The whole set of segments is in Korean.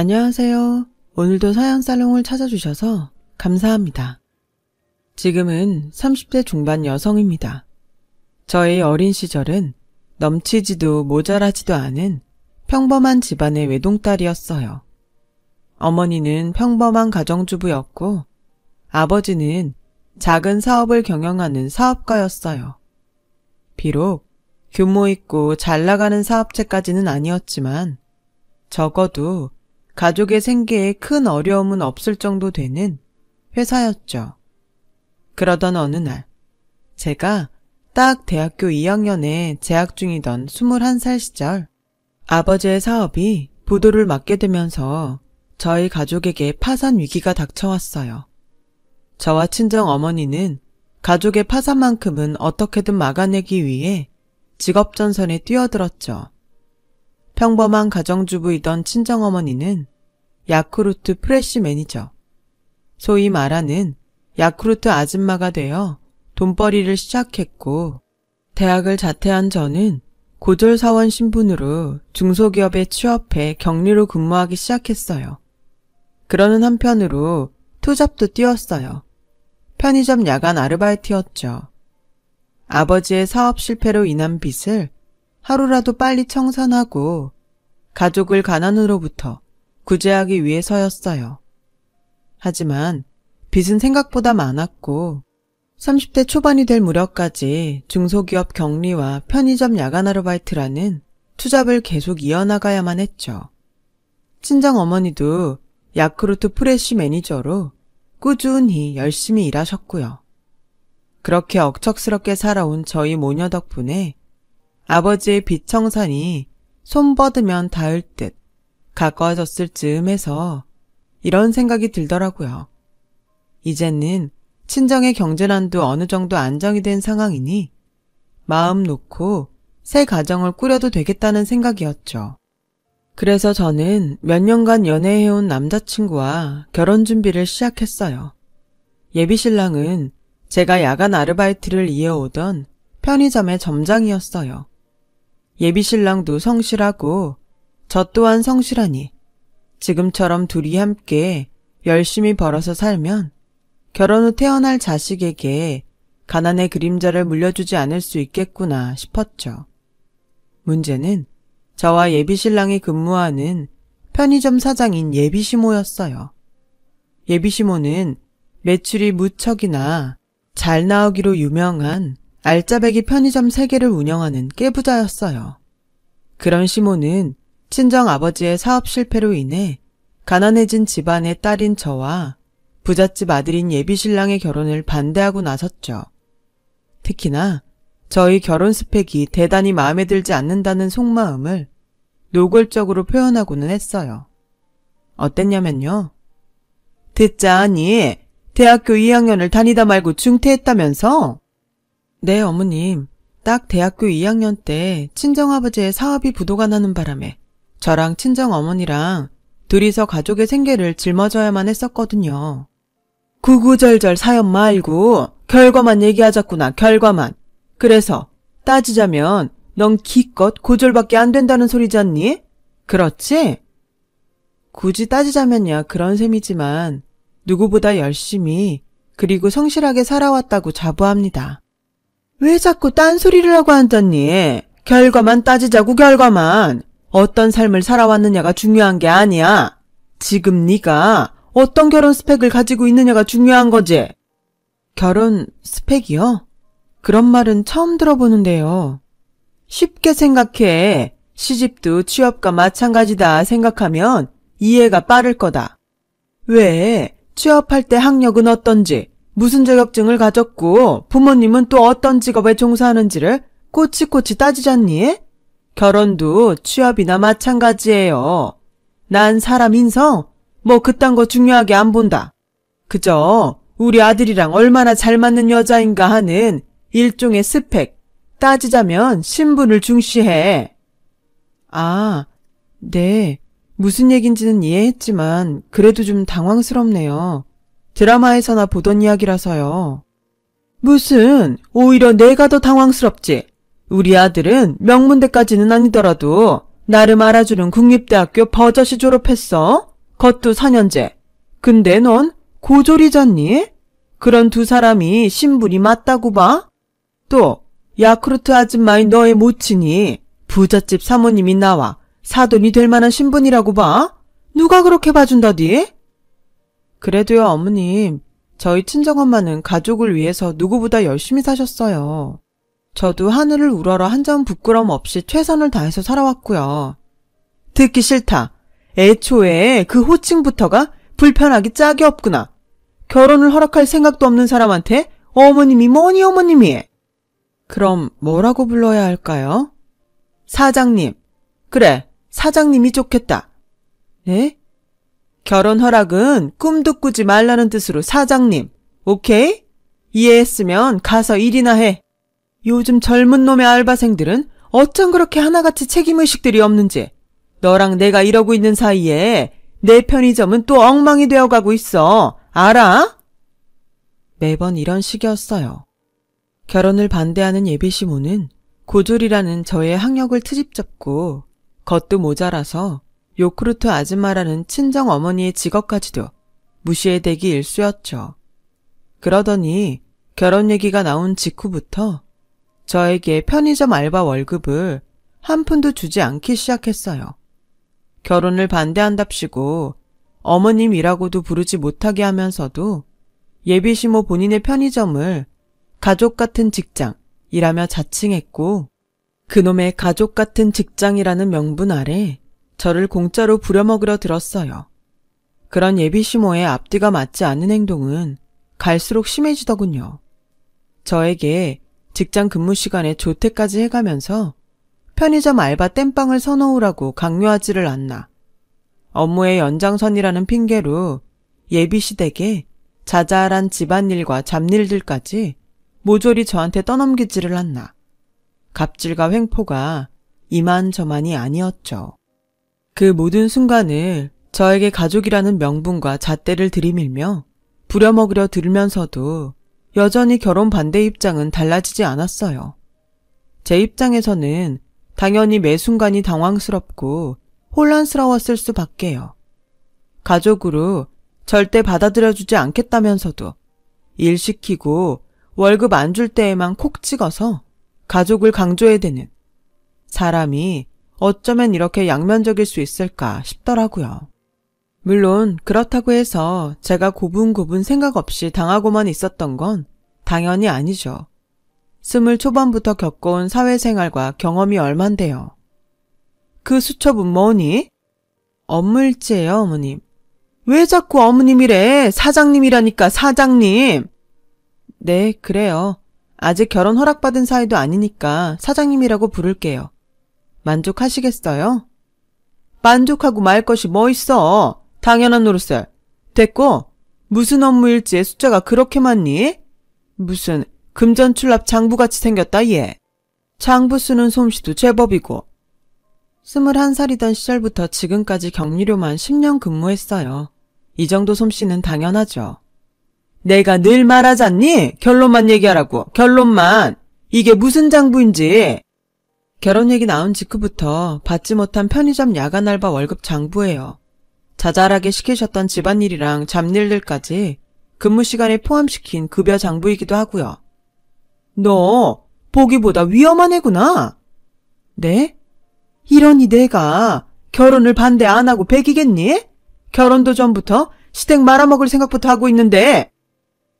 안녕하세요. 오늘도 사연살롱을 찾아주셔서 감사합니다. 지금은 30대 중반 여성입니다. 저의 어린 시절은 넘치지도 모자라지도 않은 평범한 집안의 외동딸이었어요. 어머니는 평범한 가정주부였고 아버지는 작은 사업을 경영하는 사업가였어요. 비록 규모 있고 잘 나가는 사업체까지는 아니었지만 적어도 가족의 생계에 큰 어려움은 없을 정도 되는 회사였죠. 그러던 어느 날, 제가 딱 대학교 2학년에 재학 중이던 21살 시절, 아버지의 사업이 부도를 맞게 되면서 저희 가족에게 파산 위기가 닥쳐왔어요. 저와 친정 어머니는 가족의 파산만큼은 어떻게든 막아내기 위해 직업전선에 뛰어들었죠. 평범한 가정주부이던 친정어머니는 야쿠르트 프레시 매니저, 소위 말하는 야쿠르트 아줌마가 되어 돈벌이를 시작했고, 대학을 자퇴한 저는 고졸사원 신분으로 중소기업에 취업해 격리로 근무하기 시작했어요. 그러는 한편으로 투잡도 뛰었어요. 편의점 야간 아르바이트였죠. 아버지의 사업 실패로 인한 빚을 하루라도 빨리 청산하고 가족을 가난으로부터 구제하기 위해서였어요. 하지만 빚은 생각보다 많았고 30대 초반이 될 무렵까지 중소기업 격리와 편의점 야간 아르바이트라는 투잡을 계속 이어나가야만 했죠. 친정어머니도 야쿠르트 프레시 매니저로 꾸준히 열심히 일하셨고요. 그렇게 억척스럽게 살아온 저희 모녀 덕분에 아버지의 빚 청산이 손 뻗으면 닿을 듯 가까워졌을 즈음에서 이런 생각이 들더라고요. 이제는 친정의 경제난도 어느 정도 안정이 된 상황이니 마음 놓고 새 가정을 꾸려도 되겠다는 생각이었죠. 그래서 저는 몇 년간 연애해온 남자친구와 결혼 준비를 시작했어요. 예비신랑은 제가 야간 아르바이트를 이어오던 편의점의 점장이었어요. 예비신랑도 성실하고 저 또한 성실하니 지금처럼 둘이 함께 열심히 벌어서 살면 결혼 후 태어날 자식에게 가난의 그림자를 물려주지 않을 수 있겠구나 싶었죠. 문제는 저와 예비신랑이 근무하는 편의점 사장인 예비시모였어요. 예비시모는 매출이 무척이나 잘 나오기로 유명한 알짜배기 편의점 3개를 운영하는 깨부자였어요. 그런 시모는 친정아버지의 사업 실패로 인해 가난해진 집안의 딸인 저와 부잣집 아들인 예비신랑의 결혼을 반대하고 나섰죠. 특히나 저희 결혼 스펙이 대단히 마음에 들지 않는다는 속마음을 노골적으로 표현하고는 했어요. 어땠냐면요. 듣자니 대학교 2학년을 다니다 말고 중퇴했다면서? 네, 어머님. 딱 대학교 2학년 때 친정아버지의 사업이 부도가 나는 바람에 저랑 친정어머니랑 둘이서 가족의 생계를 짊어져야만 했었거든요. 구구절절 사연 말고 결과만 얘기하자꾸나, 결과만. 그래서 따지자면 넌 기껏 고졸밖에 안 된다는 소리잖니? 그렇지? 굳이 따지자면야 그런 셈이지만 누구보다 열심히 그리고 성실하게 살아왔다고 자부합니다. 왜 자꾸 딴소리를 하고 앉았니? 결과만 따지자고, 결과만. 어떤 삶을 살아왔느냐가 중요한 게 아니야. 지금 네가 어떤 결혼 스펙을 가지고 있느냐가 중요한 거지. 결혼 스펙이요? 그런 말은 처음 들어보는데요. 쉽게 생각해. 시집도 취업과 마찬가지다 생각하면 이해가 빠를 거다. 왜? 취업할 때 학력은 어떤지, 무슨 자격증을 가졌고 부모님은 또 어떤 직업에 종사하는지를 꼬치꼬치 따지잖니? 결혼도 취업이나 마찬가지예요. 난 사람 인성 뭐 그딴 거 중요하게 안 본다. 그저 우리 아들이랑 얼마나 잘 맞는 여자인가 하는 일종의 스펙, 따지자면 신분을 중시해. 아, 네. 무슨 얘긴지는 이해했지만 그래도 좀 당황스럽네요. 드라마에서나 보던 이야기라서요. 무슨, 오히려 내가 더 당황스럽지. 우리 아들은 명문대까지는 아니더라도 나름 알아주는 국립대학교 버젓이 졸업했어. 그것도 4년제. 근데 넌 고졸이잖니? 그런 두 사람이 신분이 맞다고 봐? 또 야쿠르트 아줌마인 너의 모친이 부잣집 사모님이 나와 사돈이 될 만한 신분이라고 봐? 누가 그렇게 봐준다디? 그래도요, 어머님. 저희 친정엄마는 가족을 위해서 누구보다 열심히 사셨어요. 저도 하늘을 우러러 한 점 부끄럼 없이 최선을 다해서 살아왔고요. 듣기 싫다. 애초에 그 호칭부터가 불편하기 짝이 없구나. 결혼을 허락할 생각도 없는 사람한테 어머님이 뭐니 어머님이. 그럼 뭐라고 불러야 할까요? 사장님. 그래, 사장님이 좋겠다. 네? 결혼 허락은 꿈도 꾸지 말라는 뜻으로 사장님. 오케이? 이해했으면 가서 일이나 해. 요즘 젊은 놈의 알바생들은 어쩜 그렇게 하나같이 책임의식들이 없는지. 너랑 내가 이러고 있는 사이에 내 편의점은 또 엉망이 되어가고 있어. 알아? 매번 이런 식이었어요. 결혼을 반대하는 예비시모는 고졸이라는 저의 학력을 트집잡고 겉도 모자라서 요크루트 아줌마라는 친정 어머니의 직업까지도 무시해대기 일쑤였죠. 그러더니 결혼 얘기가 나온 직후부터 저에게 편의점 알바 월급을 한 푼도 주지 않기 시작했어요. 결혼을 반대한답시고 어머님이라고도 부르지 못하게 하면서도 예비시모 본인의 편의점을 가족 같은 직장이라며 자칭했고 그놈의 가족 같은 직장이라는 명분 아래 저를 공짜로 부려먹으려 들었어요. 그런 예비시모의 앞뒤가 맞지 않는 행동은 갈수록 심해지더군요. 저에게 직장 근무 시간에 조퇴까지 해가면서 편의점 알바 땜빵을 서놓으라고 강요하지를 않나. 업무의 연장선이라는 핑계로 예비시댁에 자잘한 집안일과 잡일들까지 모조리 저한테 떠넘기지를 않나. 갑질과 횡포가 이만저만이 아니었죠. 그 모든 순간을 저에게 가족이라는 명분과 잣대를 들이밀며 부려먹으려 들면서도 여전히 결혼 반대 입장은 달라지지 않았어요. 제 입장에서는 당연히 매 순간이 당황스럽고 혼란스러웠을 수밖에요. 가족으로 절대 받아들여주지 않겠다면서도 일 시키고 월급 안 줄 때에만 콕 찍어서 가족을 강조해대는 사람이 어쩌면 이렇게 양면적일 수 있을까 싶더라고요. 물론 그렇다고 해서 제가 고분고분 생각 없이 당하고만 있었던 건 당연히 아니죠. 20 초반부터 겪어온 사회생활과 경험이 얼만데요. 그 수첩은 뭐니? 업무일지예요, 어머님. 왜 자꾸 어머님이래? 사장님이라니까, 사장님. 네, 그래요. 아직 결혼 허락받은 사이도 아니니까 사장님이라고 부를게요. 만족하시겠어요? 만족하고 말 것이 뭐 있어. 당연한 노릇을. 됐고, 무슨 업무일지에 숫자가 그렇게 많니? 무슨 금전출납 장부같이 생겼다 얘. 장부 쓰는 솜씨도 제법이고. 21살이던 시절부터 지금까지 격리료만 10년 근무했어요. 이 정도 솜씨는 당연하죠. 내가 늘 말하잖니? 결론만 얘기하라고. 결론만. 이게 무슨 장부인지. 결혼 얘기 나온 직후부터 받지 못한 편의점 야간 알바 월급 장부예요. 자잘하게 시키셨던 집안일이랑 잡일들까지 근무 시간에 포함시킨 급여 장부이기도 하고요. 너 보기보다 위험한 애구나. 네? 이러니 내가 결혼을 반대 안 하고 백이겠니? 결혼도 전부터 시댁 말아먹을 생각부터 하고 있는데.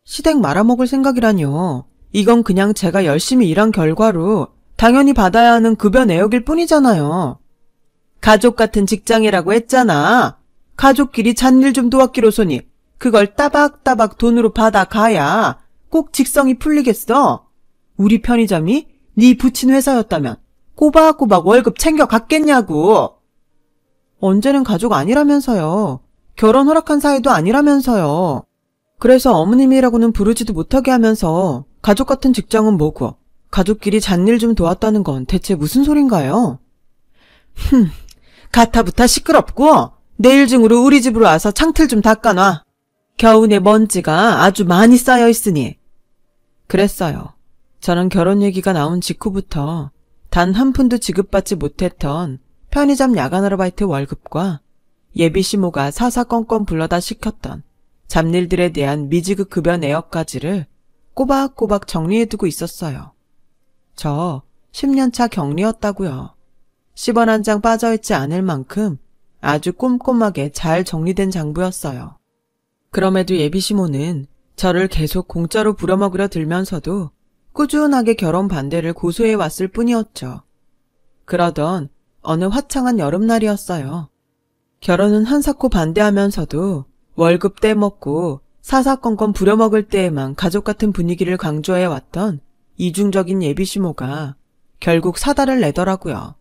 시댁 말아먹을 생각이라뇨. 이건 그냥 제가 열심히 일한 결과로 당연히 받아야 하는 급여 내역일 뿐이잖아요. 가족 같은 직장이라고 했잖아. 가족끼리 잣일 좀 도왔기로소니 그걸 따박따박 돈으로 받아가야 꼭 직성이 풀리겠어. 우리 편의점이 네 부친 회사였다면 꼬박꼬박 월급 챙겨갔겠냐고. 언제는 가족 아니라면서요. 결혼 허락한 사이도 아니라면서요. 그래서 어머님이라고는 부르지도 못하게 하면서 가족 같은 직장은 뭐고 가족끼리 잣일 좀 도왔다는 건 대체 무슨 소린가요? 가타부타 시끄럽고 내일 중으로 우리 집으로 와서 창틀 좀 닦아놔. 겨우내 먼지가 아주 많이 쌓여있으니. 그랬어요. 저는 결혼 얘기가 나온 직후부터 단 한 푼도 지급받지 못했던 편의점 야간 아르바이트 월급과 예비시모가 사사건건 불러다 시켰던 잡일들에 대한 미지급 급여 내역까지를 꼬박꼬박 정리해두고 있었어요. 저 10년차 격리였다고요. 10원 한 장 빠져있지 않을 만큼 아주 꼼꼼하게 잘 정리된 장부였어요. 그럼에도 예비시모는 저를 계속 공짜로 부려먹으려 들면서도 꾸준하게 결혼 반대를 고소해왔을 뿐이었죠. 그러던 어느 화창한 여름날이었어요. 결혼은 한사코 반대하면서도 월급 떼먹고 사사건건 부려먹을 때에만 가족 같은 분위기를 강조해왔던 이중적인 예비시모가 결국 사달을 내더라고요.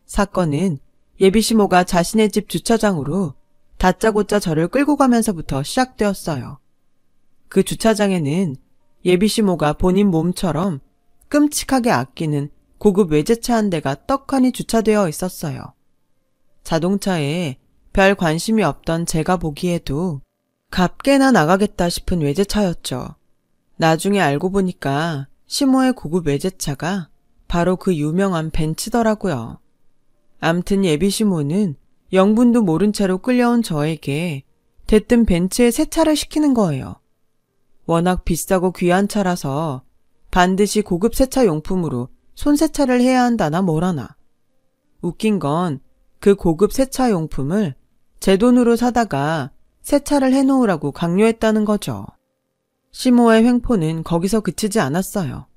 사건은 예비시모가 자신의 집 주차장으로 다짜고짜 저를 끌고 가면서부터 시작되었어요. 그 주차장에는 예비시모가 본인 몸처럼 끔찍하게 아끼는 고급 외제차 한 대가 떡하니 주차되어 있었어요. 자동차에 별 관심이 없던 제가 보기에도 값게나 나가겠다 싶은 외제차였죠. 나중에 알고 보니까 시모의 고급 외제차가 바로 그 유명한 벤츠더라고요. 암튼 예비시모는 영분도 모른 채로 끌려온 저에게 대뜸 벤츠에 세차를 시키는 거예요. 워낙 비싸고 귀한 차라서 반드시 고급 세차 용품으로 손세차를 해야 한다나 뭐라나. 웃긴 건 그 고급 세차 용품을 제 돈으로 사다가 세차를 해놓으라고 강요했다는 거죠. 시모의 횡포는 거기서 그치지 않았어요.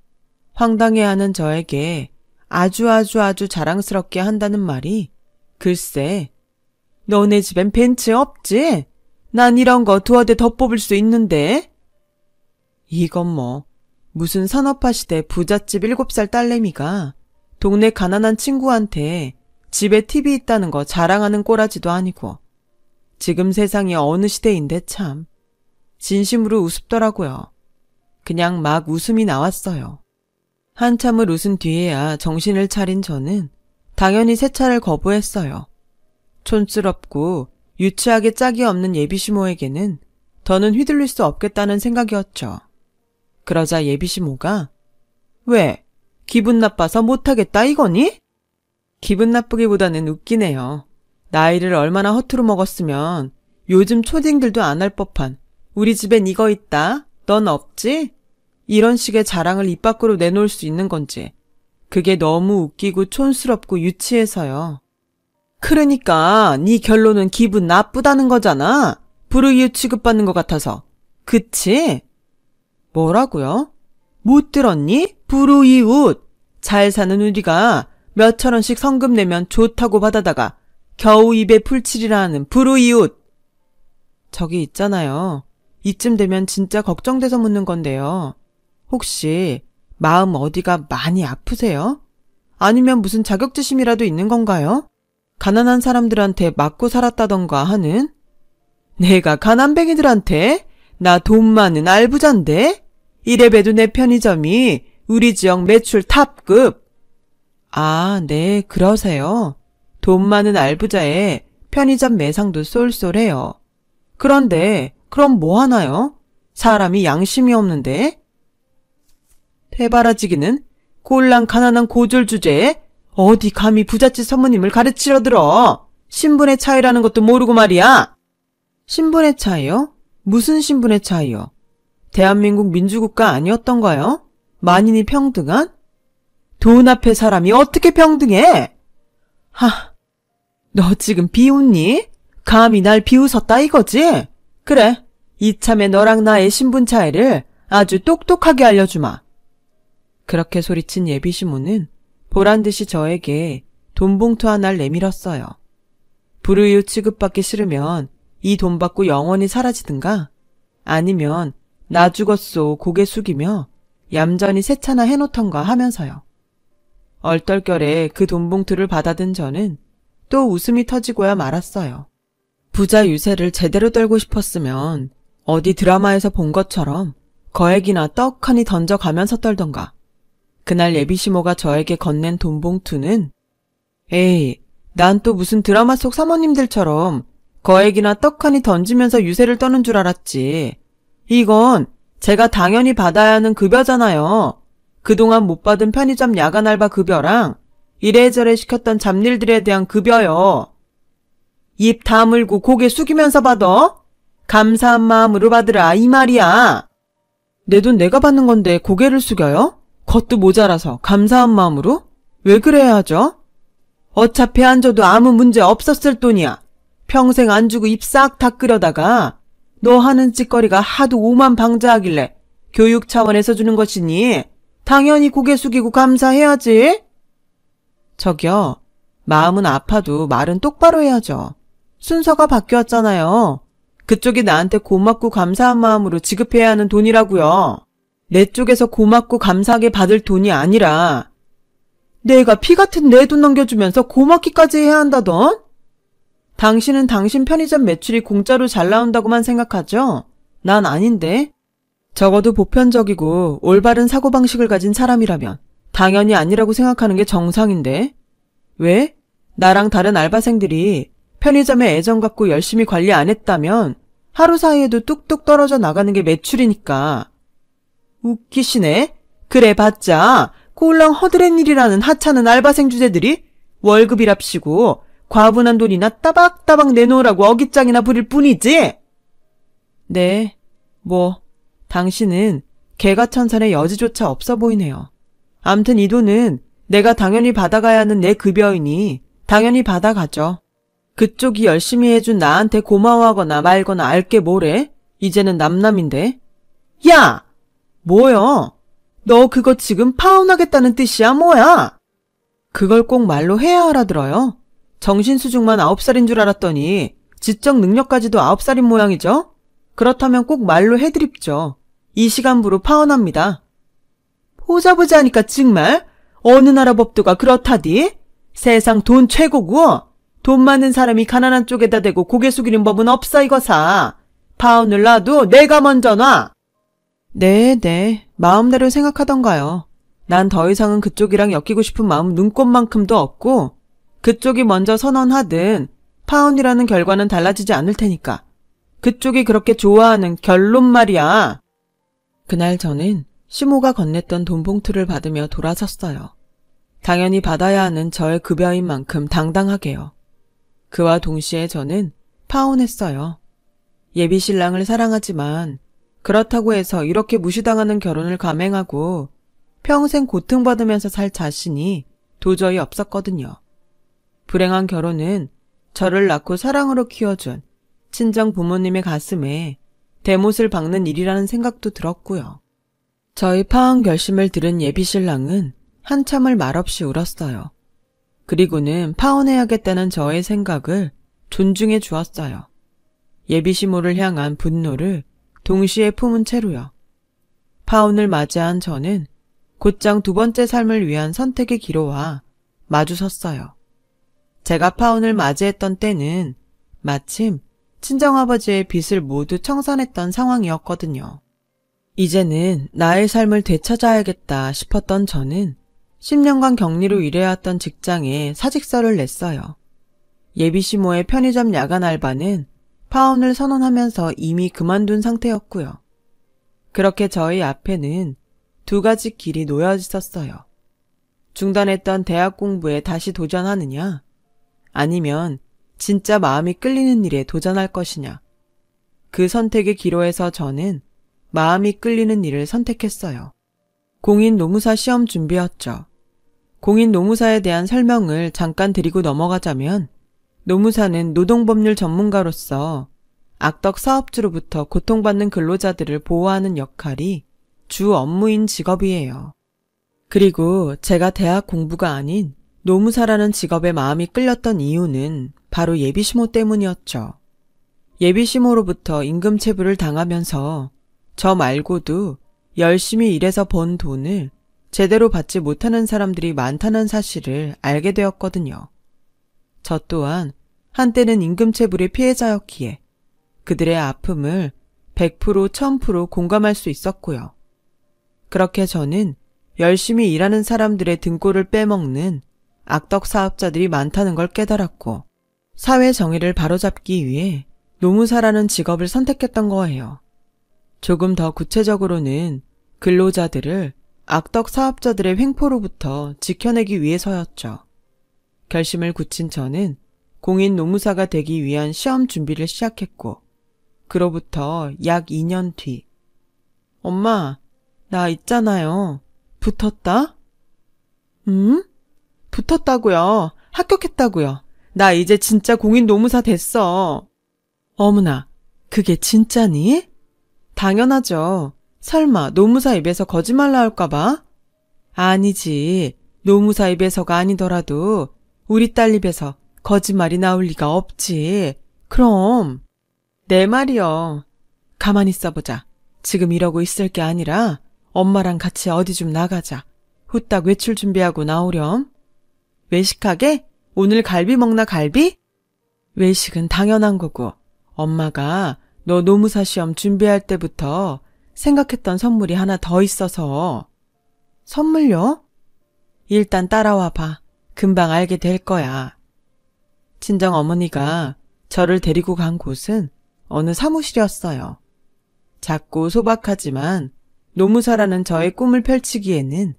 황당해하는 저에게 아주 자랑스럽게 한다는 말이 글쎄, 너네 집엔 벤츠 없지? 난 이런 거 두어 대 더 뽑을 수 있는데. 이건 뭐 무슨 산업화 시대 부잣집 7살 딸내미가 동네 가난한 친구한테 집에 TV 있다는 거 자랑하는 꼬라지도 아니고. 지금 세상이 어느 시대인데 참. 진심으로 우습더라고요. 그냥 막 웃음이 나왔어요. 한참을 웃은 뒤에야 정신을 차린 저는 당연히 세차를 거부했어요. 촌스럽고 유치하게 짝이 없는 예비시모에게는 더는 휘둘릴 수 없겠다는 생각이었죠. 그러자 예비시모가 왜? 기분 나빠서 못하겠다 이거니? 기분 나쁘기보다는 웃기네요. 나이를 얼마나 허투루 먹었으면 요즘 초딩들도 안 할 법한 우리 집엔 이거 있다, 넌 없지? 이런 식의 자랑을 입 밖으로 내놓을 수 있는 건지 그게 너무 웃기고 촌스럽고 유치해서요. 그러니까 네 결론은 기분 나쁘다는 거잖아. 불우이웃 취급받는 것 같아서. 그치? 뭐라고요? 못 들었니? 불우이웃. 잘 사는 우리가 몇천 원씩 성금 내면 좋다고 받아다가 겨우 입에 풀칠이라 하는 불우이웃. 저기 있잖아요. 이쯤 되면 진짜 걱정돼서 묻는 건데요. 혹시 마음 어디가 많이 아프세요? 아니면 무슨 자격지심이라도 있는 건가요? 가난한 사람들한테 맞고 살았다던가 하는? 내가 가난뱅이들한테? 나 돈 많은 알부잔데? 이래봬도 내 편의점이 우리 지역 매출 탑급. 아, 네, 그러세요. 돈 많은 알부자에 편의점 매상도 쏠쏠해요. 그런데 그럼 뭐 하나요? 사람이 양심이 없는데? 대바라지기는 꼴랑 가난한 고졸 주제에 어디 감히 부잣집 사모님을 가르치려 들어. 신분의 차이라는 것도 모르고 말이야. 신분의 차이요? 무슨 신분의 차이요? 대한민국 민주국가 아니었던가요? 만인이 평등한? 돈 앞에 사람이 어떻게 평등해? 너 지금 비웃니? 감히 날 비웃었다 이거지? 그래, 이참에 너랑 나의 신분 차이를 아주 똑똑하게 알려주마. 그렇게 소리친 예비시모는 보란듯이 저에게 돈봉투 하나를 내밀었어요. 불우이웃 취급받기 싫으면 이 돈 받고 영원히 사라지든가 아니면 나 죽었소 고개 숙이며 얌전히 세차나 해놓던가 하면서요. 얼떨결에 그 돈봉투를 받아든 저는 또 웃음이 터지고야 말았어요. 부자 유세를 제대로 떨고 싶었으면 어디 드라마에서 본 것처럼 거액이나 떡하니 던져가면서 떨던가. 그날 예비시모가 저에게 건넨 돈봉투는 에이, 난 또 무슨 드라마 속 사모님들처럼 거액이나 떡하니 던지면서 유세를 떠는 줄 알았지. 이건 제가 당연히 받아야 하는 급여잖아요. 그동안 못 받은 편의점 야간 알바 급여랑 이래저래 시켰던 잡일들에 대한 급여요. 입 다물고 고개 숙이면서 받아? 감사한 마음으로 받으라 이 말이야. 내 돈 내가 받는 건데 고개를 숙여요? 그것도 모자라서 감사한 마음으로? 왜 그래야 하죠? 어차피 안 줘도 아무 문제 없었을 돈이야. 평생 안 주고 입 싹 닦으려다가 너 하는 짓거리가 하도 오만방자하길래 교육 차원에서 주는 것이니 당연히 고개 숙이고 감사해야지. 저기요, 마음은 아파도 말은 똑바로 해야죠. 순서가 바뀌었잖아요. 그쪽이 나한테 고맙고 감사한 마음으로 지급해야 하는 돈이라고요. 내 쪽에서 고맙고 감사하게 받을 돈이 아니라 내가 피 같은 내 돈 넘겨주면서 고맙기까지 해야 한다던? 당신은 당신 편의점 매출이 공짜로 잘 나온다고만 생각하죠? 난 아닌데. 적어도 보편적이고 올바른 사고방식을 가진 사람이라면 당연히 아니라고 생각하는 게 정상인데. 왜? 나랑 다른 알바생들이 편의점에 애정 갖고 열심히 관리 안 했다면 하루 사이에도 뚝뚝 떨어져 나가는 게 매출이니까. 웃기시네. 그래 봤자 꼴랑 허드렛 일이라는 하찮은 알바생 주제들이 월급이랍시고 과분한 돈이나 따박따박 내놓으라고 어깃장이나 부릴 뿐이지. 네, 당신은 개가천선의 여지조차 없어 보이네요. 암튼 이 돈은 내가 당연히 받아가야 하는 내 급여이니 당연히 받아가죠. 그쪽이 열심히 해준 나한테 고마워하거나 말거나 알게 뭐래? 이제는 남남인데. 야! 뭐여? 너 그거 지금 파혼하겠다는 뜻이야 뭐야? 그걸 꼭 말로 해야 알아들어요. 정신수중만 9살인 줄 알았더니 지적 능력까지도 9살인 모양이죠? 그렇다면 꼭 말로 해드립죠. 이 시간부로 파혼합니다. 보자보자 하니까 정말 어느 나라 법도가 그렇다디? 세상 돈 최고고 돈 많은 사람이 가난한 쪽에다 대고 고개 숙이는 법은 없어 이거사. 파혼을 놔도 내가 먼저 놔. 네, 마음대로 생각하던가요. 난 더 이상은 그쪽이랑 엮이고 싶은 마음 눈꼽만큼도 없고 그쪽이 먼저 선언하든 파혼이라는 결과는 달라지지 않을 테니까. 그쪽이 그렇게 좋아하는 결론 말이야. 그날 저는 시모가 건넸던 돈 봉투를 받으며 돌아섰어요. 당연히 받아야 하는 저의 급여인 만큼 당당하게요. 그와 동시에 저는 파혼했어요. 예비신랑을 사랑하지만 그렇다고 해서 이렇게 무시당하는 결혼을 감행하고 평생 고통받으면서 살 자신이 도저히 없었거든요. 불행한 결혼은 저를 낳고 사랑으로 키워준 친정 부모님의 가슴에 대못을 박는 일이라는 생각도 들었고요. 저희 파혼 결심을 들은 예비신랑은 한참을 말없이 울었어요. 그리고는 파혼해야겠다는 저의 생각을 존중해 주었어요. 예비시모를 향한 분노를 동시에 품은 채로요. 파혼을 맞이한 저는 곧장 두 번째 삶을 위한 선택의 기로와 마주섰어요. 제가 파혼을 맞이했던 때는 마침 친정아버지의 빚을 모두 청산했던 상황이었거든요. 이제는 나의 삶을 되찾아야겠다 싶었던 저는 10년간 격리로 일해왔던 직장에 사직서를 냈어요. 예비시모의 편의점 야간 알바는 파혼을 선언하면서 이미 그만둔 상태였고요. 그렇게 저희 앞에는 두 가지 길이 놓여 있었어요. 중단했던 대학 공부에 다시 도전하느냐, 아니면 진짜 마음이 끌리는 일에 도전할 것이냐. 그 선택의 기로에서 저는 마음이 끌리는 일을 선택했어요. 공인 노무사 시험 준비였죠. 공인 노무사에 대한 설명을 잠깐 드리고 넘어가자면 노무사는 노동법률 전문가로서 악덕 사업주로부터 고통받는 근로자들을 보호하는 역할이 주 업무인 직업이에요. 그리고 제가 대학 공부가 아닌 노무사라는 직업에 마음이 끌렸던 이유는 바로 예비시모 때문이었죠. 예비시모로부터 임금체불을 당하면서 저 말고도 열심히 일해서 번 돈을 제대로 받지 못하는 사람들이 많다는 사실을 알게 되었거든요. 저 또한 한때는 임금체불의 피해자였기에 그들의 아픔을 100%, 1000% 공감할 수 있었고요. 그렇게 저는 열심히 일하는 사람들의 등골을 빼먹는 악덕 사업자들이 많다는 걸 깨달았고 사회 정의를 바로잡기 위해 노무사라는 직업을 선택했던 거예요. 조금 더 구체적으로는 근로자들을 악덕 사업자들의 횡포로부터 지켜내기 위해서였죠. 결심을 굳힌 저는 공인 노무사가 되기 위한 시험 준비를 시작했고, 그로부터 약 2년 뒤. 엄마, 나 있잖아요. 붙었다? 붙었다고요. 합격했다고요. 나 이제 진짜 공인 노무사 됐어. 어머나, 그게 진짜니? 당연하죠. 설마 노무사 입에서 거짓말 나올까봐? 아니지. 노무사 입에서가 아니더라도 우리 딸 입에서 거짓말이 나올 리가 없지. 그럼. 내 말이요. 가만히 있어보자. 지금 이러고 있을 게 아니라 엄마랑 같이 어디 좀 나가자. 후딱 외출 준비하고 나오렴. 외식하게? 오늘 갈비 먹나 갈비? 외식은 당연한 거고 엄마가 너 노무사 시험 준비할 때부터 생각했던 선물이 하나 더 있어서. 선물요? 일단 따라와 봐. 금방 알게 될 거야. 친정 어머니가 저를 데리고 간 곳은 어느 사무실이었어요. 작고 소박하지만 노무사라는 저의 꿈을 펼치기에는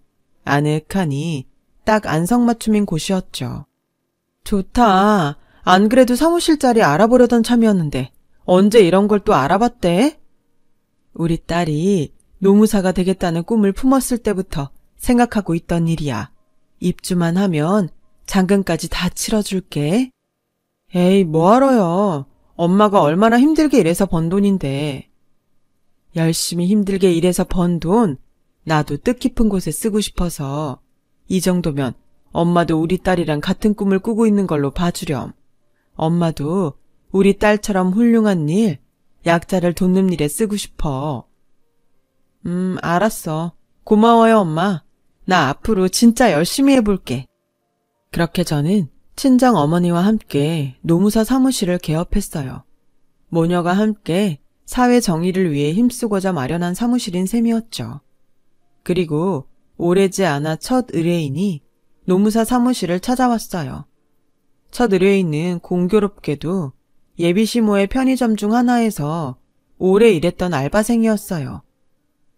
아늑하니 딱 안성맞춤인 곳이었죠. 좋다. 안 그래도 사무실 자리 알아보려던 참이었는데 언제 이런 걸 또 알아봤대? 우리 딸이 노무사가 되겠다는 꿈을 품었을 때부터 생각하고 있던 일이야. 입주만 하면 잔금까지 다 치러줄게. 에이, 뭐하러요. 엄마가 얼마나 힘들게 일해서 번 돈인데. 열심히 힘들게 일해서 번 돈, 나도 뜻깊은 곳에 쓰고 싶어서 이 정도면 엄마도 우리 딸이랑 같은 꿈을 꾸고 있는 걸로 봐주렴. 엄마도 우리 딸처럼 훌륭한 일, 약자를 돕는 일에 쓰고 싶어. 알았어. 고마워요, 엄마. 나 앞으로 진짜 열심히 해볼게. 그렇게 저는 친정 어머니와 함께 노무사 사무실을 개업했어요. 모녀가 함께 사회 정의를 위해 힘쓰고자 마련한 사무실인 셈이었죠. 그리고 오래지 않아 첫 의뢰인이 노무사 사무실을 찾아왔어요. 첫 의뢰인은 공교롭게도 예비시모의 편의점 중 하나에서 오래 일했던 알바생이었어요.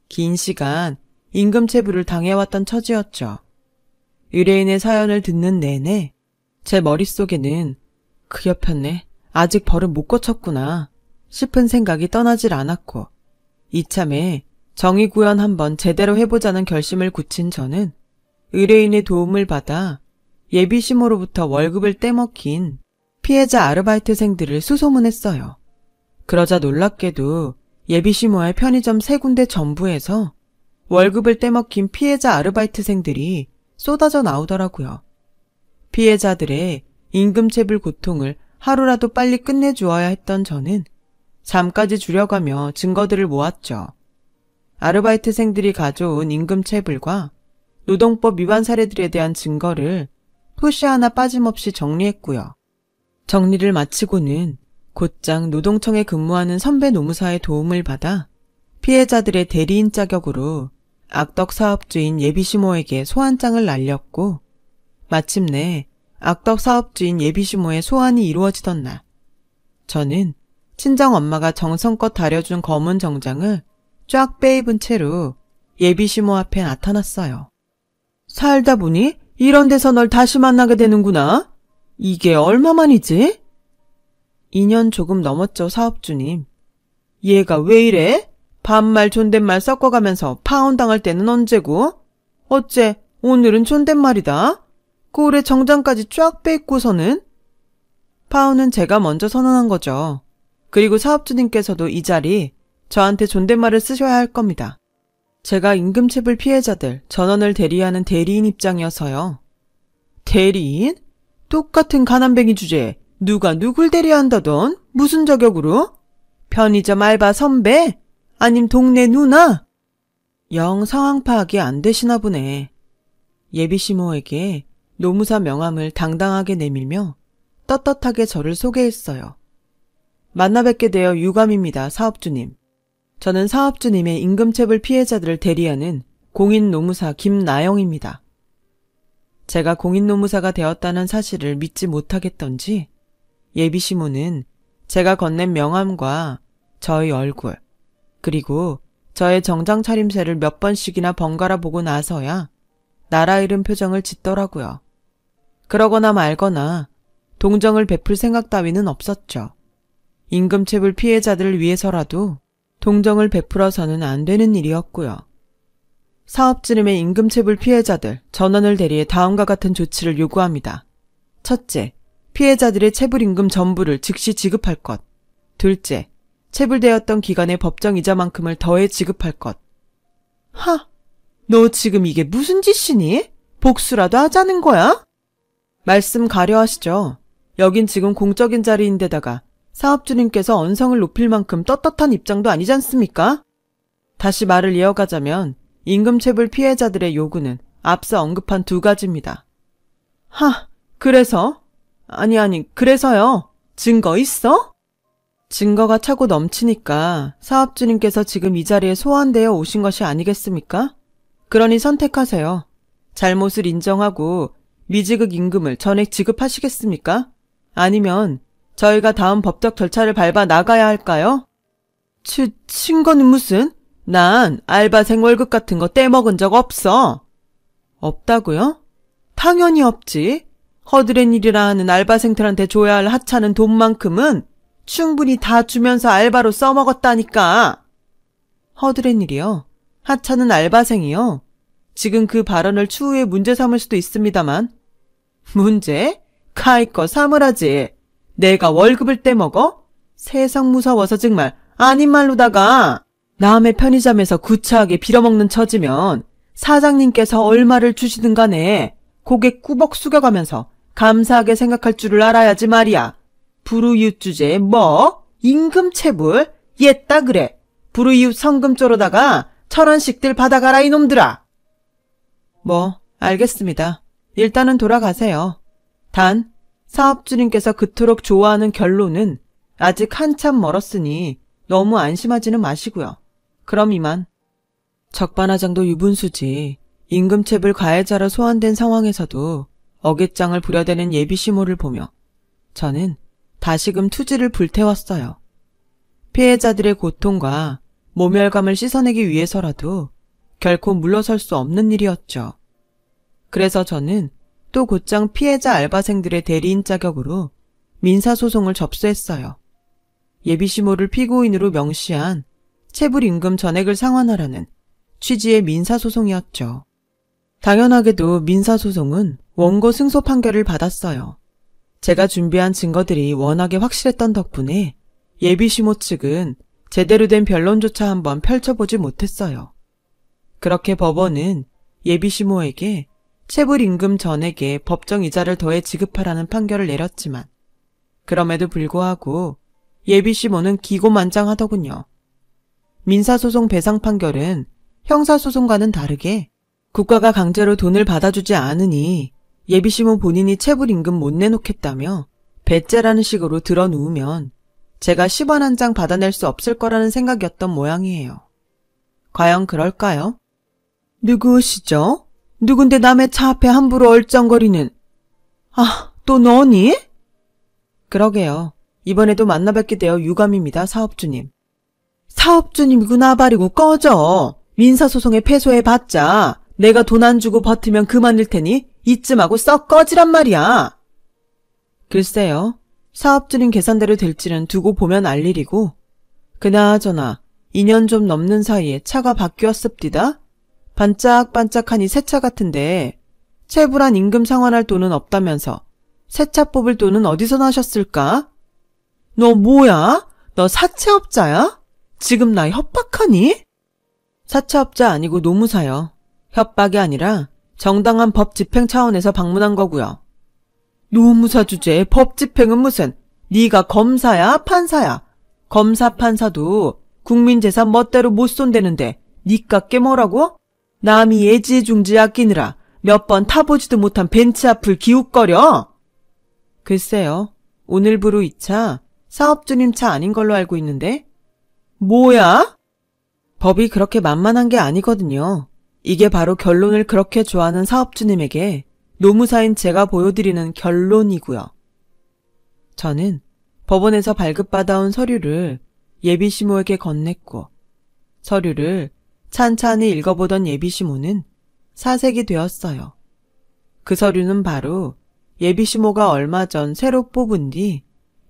긴 시간 임금체불을 당해왔던 처지였죠. 의뢰인의 사연을 듣는 내내 제 머릿속에는 그여편네 아직 벌은 못 고쳤구나 싶은 생각이 떠나질 않았고 이참에 정의구현 한번 제대로 해보자는 결심을 굳힌 저는 의뢰인의 도움을 받아 예비시모로부터 월급을 떼먹힌 피해자 아르바이트생들을 수소문했어요. 그러자 놀랍게도 예비시모의 편의점 3군데 전부에서 월급을 떼먹힌 피해자 아르바이트생들이 쏟아져 나오더라고요. 피해자들의 임금체불 고통을 하루라도 빨리 끝내주어야 했던 저는 잠까지 줄여가며 증거들을 모았죠. 아르바이트생들이 가져온 임금체불과 노동법 위반 사례들에 대한 증거를 토시 하나 빠짐없이 정리했고요. 정리를 마치고는 곧장 노동청에 근무하는 선배 노무사의 도움을 받아 피해자들의 대리인 자격으로 악덕 사업주인 예비시모에게 소환장을 날렸고 마침내 악덕 사업주인 예비시모의 소환이 이루어지던 날 저는 친정엄마가 정성껏 다려준 검은 정장을 쫙 빼입은 채로 예비시모 앞에 나타났어요. 살다 보니 이런 데서 널 다시 만나게 되는구나. 이게 얼마만이지? 2년 조금 넘었죠, 사업주님. 얘가 왜 이래? 반말 존댓말 섞어가면서 파혼당할 때는 언제고? 어째 오늘은 존댓말이다. 꼴에 정장까지 쫙 빼입고서는? 파혼은 제가 먼저 선언한 거죠. 그리고 사업주님께서도 이 자리 저한테 존댓말을 쓰셔야 할 겁니다. 제가 임금체불 피해자들 전원을 대리하는 대리인 입장이어서요. 대리인? 똑같은 가난뱅이 주제에 누가 누굴 대리한다던? 무슨 자격으로? 편의점 알바 선배? 아님 동네 누나? 영 상황 파악이 안 되시나 보네. 예비시모에게 노무사 명함을 당당하게 내밀며 떳떳하게 저를 소개했어요. 만나 뵙게 되어 유감입니다, 사업주님. 저는 사업주님의 임금체불 피해자들을 대리하는 공인노무사 김나영입니다. 제가 공인노무사가 되었다는 사실을 믿지 못하겠던지 예비시모는 제가 건넨 명함과 저의 얼굴 그리고 저의 정장 차림새를 몇 번씩이나 번갈아 보고 나서야 나라 잃은 표정을 짓더라고요. 그러거나 말거나 동정을 베풀 생각 따위는 없었죠. 임금체불 피해자들을 위해서라도 동정을 베풀어서는 안 되는 일이었고요. 사업주님의 임금체불 피해자들 전원을 대리해 다음과 같은 조치를 요구합니다. 첫째, 피해자들의 체불임금 전부를 즉시 지급할 것. 둘째, 체불되었던 기간의 법정 이자만큼을 더해 지급할 것. 너 지금 이게 무슨 짓이니? 복수라도 하자는 거야? 말씀 가려하시죠. 여긴 지금 공적인 자리인데다가 사업주님께서 언성을 높일 만큼 떳떳한 입장도 아니지 않습니까? 다시 말을 이어가자면 임금체불 피해자들의 요구는 앞서 언급한 두 가지입니다. 그래서? 그래서요. 증거 있어? 증거가 차고 넘치니까 사업주님께서 지금 이 자리에 소환되어 오신 것이 아니겠습니까? 그러니 선택하세요. 잘못을 인정하고 미지급 임금을 전액 지급하시겠습니까? 아니면 저희가 다음 법적 절차를 밟아 나가야 할까요? 친거는 무슨? 난 알바생 월급 같은 거 떼먹은 적 없어. 없다고요? 당연히 없지. 허드렛 일이라 하는 알바생들한테 줘야 할 하찮은 돈만큼은 충분히 다 주면서 알바로 써먹었다니까. 허드렛 일이요? 하찮은 알바생이요? 지금 그 발언을 추후에 문제 삼을 수도 있습니다만. 문제? 카이꺼 사물하지. 내가 월급을 떼먹어? 세상 무서워서 정말 아닌 말로다가 남의 편의점에서 구차하게 빌어먹는 처지면 사장님께서 얼마를 주시든 간에 고개 꾸벅 숙여가면서 감사하게 생각할 줄을 알아야지 말이야. 불우이웃 주제에 뭐? 임금체불? 옛다 그래. 불우이웃 성금 쪼로다가 1,000원씩들 받아가라 이놈들아. 알겠습니다. 일단은 돌아가세요. 단 사업주님께서 그토록 좋아하는 결론은 아직 한참 멀었으니 너무 안심하지는 마시고요. 그럼 이만. 적반하장도 유분수지. 임금체불 가해자로 소환된 상황에서도 어깃장을 부려대는 예비시모를 보며 저는 다시금 투지를 불태웠어요. 피해자들의 고통과 모멸감을 씻어내기 위해서라도 결코 물러설 수 없는 일이었죠. 그래서 저는 또 곧장 피해자 알바생들의 대리인 자격으로 민사소송을 접수했어요. 예비시모를 피고인으로 명시한 체불임금 전액을 상환하라는 취지의 민사소송이었죠. 당연하게도 민사소송은 원고 승소 판결을 받았어요. 제가 준비한 증거들이 워낙에 확실했던 덕분에 예비시모 측은 제대로 된 변론조차 한번 펼쳐보지 못했어요. 그렇게 법원은 예비시모에게 체불임금 전액에 법정이자를 더해 지급하라는 판결을 내렸지만 그럼에도 불구하고 예비시모는 기고만장하더군요. 민사소송 배상 판결은 형사소송과는 다르게 국가가 강제로 돈을 받아주지 않으니 예비시모 본인이 체불임금 못 내놓겠다며 배째라는 식으로 들어누우면 제가 10원 한 장 받아낼 수 없을 거라는 생각이었던 모양이에요. 과연 그럴까요? 누구시죠? 누군데 남의 차 앞에 함부로 얼쩡거리는. 또 너니? 그러게요. 이번에도 만나 뵙게 되어 유감입니다, 사업주님. 사업주님이구나 버리고 꺼져. 민사소송에 패소해봤자 내가 돈 안 주고 버티면 그만일 테니 이쯤 하고 썩 꺼지란 말이야. 글쎄요. 사업주님 계산대로 될지는 두고 보면 알 일이고 그나저나 2년 좀 넘는 사이에 차가 바뀌었습디다. 반짝반짝하니 새 차 같은데 체불한 임금 상환할 돈은 없다면서 새 차 뽑을 돈은 어디서 나셨을까? 너 뭐야? 너 사채업자야? 지금 나 협박하니? 사채업자 아니고 노무사요. 협박이 아니라 정당한 법 집행 차원에서 방문한 거고요. 노무사 주제에 법 집행은 무슨? 네가 검사야 판사야? 검사 판사도 국민재산 멋대로 못 손대는데 니깎게 뭐라고? 남이 예지중지 아끼느라 몇 번 타보지도 못한 벤츠 앞을 기웃거려? 글쎄요. 오늘부로 이 차 사업주님 차 아닌 걸로 알고 있는데? 뭐야? 법이 그렇게 만만한 게 아니거든요. 이게 바로 결론을 그렇게 좋아하는 사업주님에게 노무사인 제가 보여드리는 결론이고요. 저는 법원에서 발급받아온 서류를 예비시모에게 건넸고 서류를 찬찬히 읽어보던 예비시모는 사색이 되었어요. 그 서류는 바로 예비시모가 얼마 전 새로 뽑은 뒤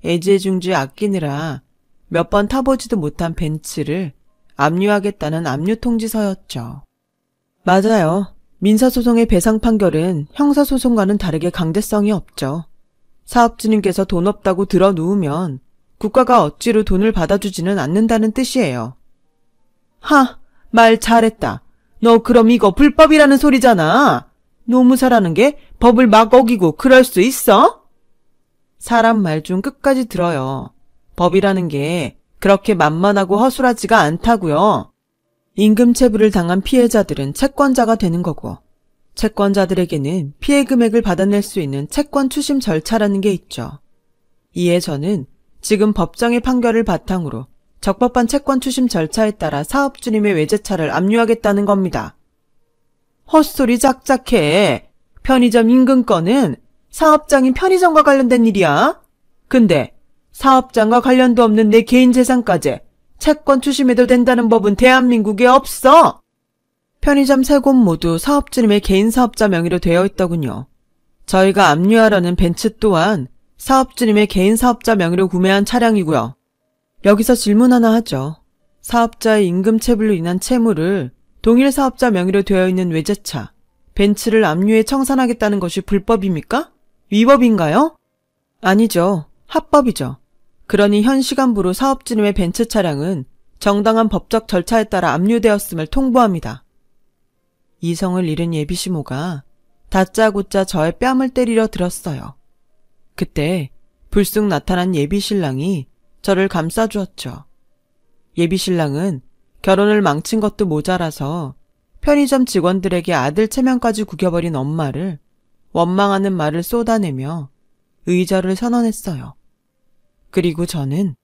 애지중지 아끼느라 몇 번 타보지도 못한 벤츠를 압류하겠다는 압류통지서였죠. 맞아요. 민사소송의 배상 판결은 형사소송과는 다르게 강제성이 없죠. 사업주님께서 돈 없다고 들어 누우면 국가가 억지로 돈을 받아주지는 않는다는 뜻이에요. 말 잘했다. 너 그럼 이거 불법이라는 소리잖아. 노무사라는 게 법을 막 어기고 그럴 수 있어? 사람 말 좀 끝까지 들어요. 법이라는 게 그렇게 만만하고 허술하지가 않다고요. 임금체불을 당한 피해자들은 채권자가 되는 거고, 채권자들에게는 피해 금액을 받아낼 수 있는 채권 추심 절차라는 게 있죠. 이에 저는 지금 법정의 판결을 바탕으로 적법한 채권 추심 절차에 따라 사업주님의 외제차를 압류하겠다는 겁니다. 헛소리 짝짝해. 편의점 임금권은 사업장인 편의점과 관련된 일이야. 근데 사업장과 관련도 없는 내 개인 재산까지 채권 추심해도 된다는 법은 대한민국에 없어. 편의점 3곳 모두 사업주님의 개인 사업자 명의로 되어 있더군요. 저희가 압류하려는 벤츠 또한 사업주님의 개인 사업자 명의로 구매한 차량이고요. 여기서 질문 하나 하죠. 사업자의 임금체불로 인한 채무를 동일 사업자 명의로 되어 있는 외제차, 벤츠를 압류해 청산하겠다는 것이 불법입니까? 위법인가요? 아니죠. 합법이죠. 그러니 현 시간부로 사업주님의 벤츠 차량은 정당한 법적 절차에 따라 압류되었음을 통보합니다. 이성을 잃은 예비시모가 다짜고짜 저의 뺨을 때리려 들었어요. 그때 불쑥 나타난 예비신랑이 저를 감싸주었죠. 예비신랑은 결혼을 망친 것도 모자라서 편의점 직원들에게 아들 체면까지 구겨버린 엄마를 원망하는 말을 쏟아내며 의절을 선언했어요. 그리고 저는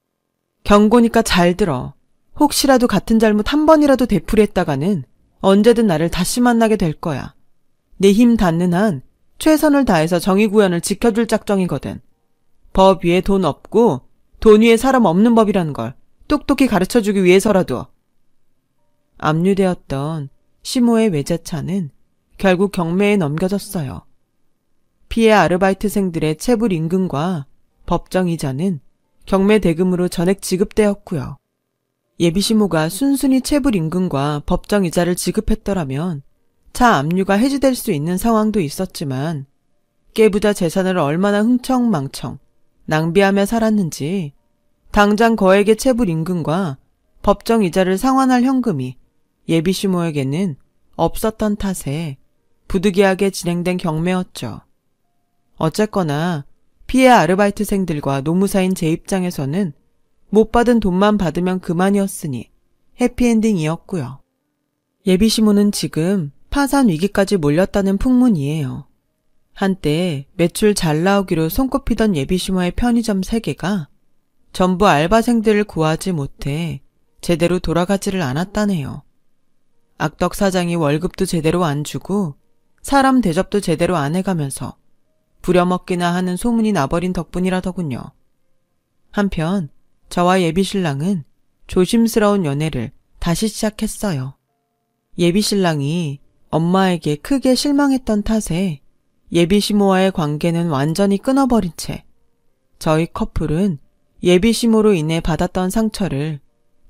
경고니까 잘 들어. 혹시라도 같은 잘못 한 번이라도 되풀이했다가는 언제든 나를 다시 만나게 될 거야. 내 힘 닿는 한 최선을 다해서 정의구현을 지켜줄 작정이거든. 법 위에 돈 없고 돈 위에 사람 없는 법이라는 걸 똑똑히 가르쳐주기 위해서라도. 압류되었던 시모의 외제차는 결국 경매에 넘겨졌어요. 피해 아르바이트생들의 체불 임금과 법정 이자는 경매 대금으로 전액 지급되었고요. 예비시모가 순순히 체불 임금과 법정 이자를 지급했더라면 차 압류가 해지될 수 있는 상황도 있었지만 깨부자 재산을 얼마나 흥청망청 낭비하며 살았는지 당장 거액의 체불 임금과 법정 이자를 상환할 현금이 예비시모에게는 없었던 탓에 부득이하게 진행된 경매였죠. 어쨌거나 피해 아르바이트생들과 노무사인 제 입장에서는 못 받은 돈만 받으면 그만이었으니 해피엔딩이었고요. 예비시모는 지금 파산 위기까지 몰렸다는 풍문이에요. 한때 매출 잘 나오기로 손꼽히던 예비시모의 편의점 3개가 전부 알바생들을 구하지 못해 제대로 돌아가지를 않았다네요. 악덕 사장이 월급도 제대로 안 주고 사람 대접도 제대로 안 해가면서 부려먹기나 하는 소문이 나버린 덕분이라더군요. 한편 저와 예비신랑은 조심스러운 연애를 다시 시작했어요. 예비신랑이 엄마에게 크게 실망했던 탓에 예비시모와의 관계는 완전히 끊어버린 채 저희 커플은 예비시모로 인해 받았던 상처를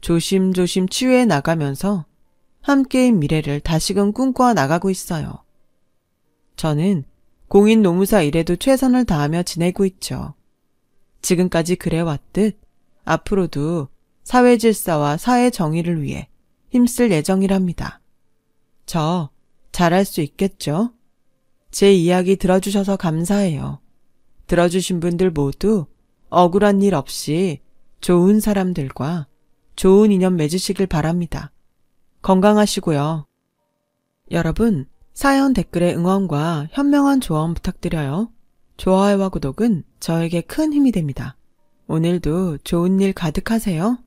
조심조심 치유해 나가면서 함께의 미래를 다시금 꿈꿔 나가고 있어요. 저는 공인 노무사 일에도 최선을 다하며 지내고 있죠. 지금까지 그래왔듯 앞으로도 사회 질서와 사회 정의를 위해 힘쓸 예정이랍니다. 저 잘할 수 있겠죠? 제 이야기 들어주셔서 감사해요. 들어주신 분들 모두 억울한 일 없이 좋은 사람들과 좋은 인연 맺으시길 바랍니다. 건강하시고요. 여러분, 사연 댓글에 응원과 현명한 조언 부탁드려요. 좋아요와 구독은 저에게 큰 힘이 됩니다. 오늘도 좋은 일 가득하세요.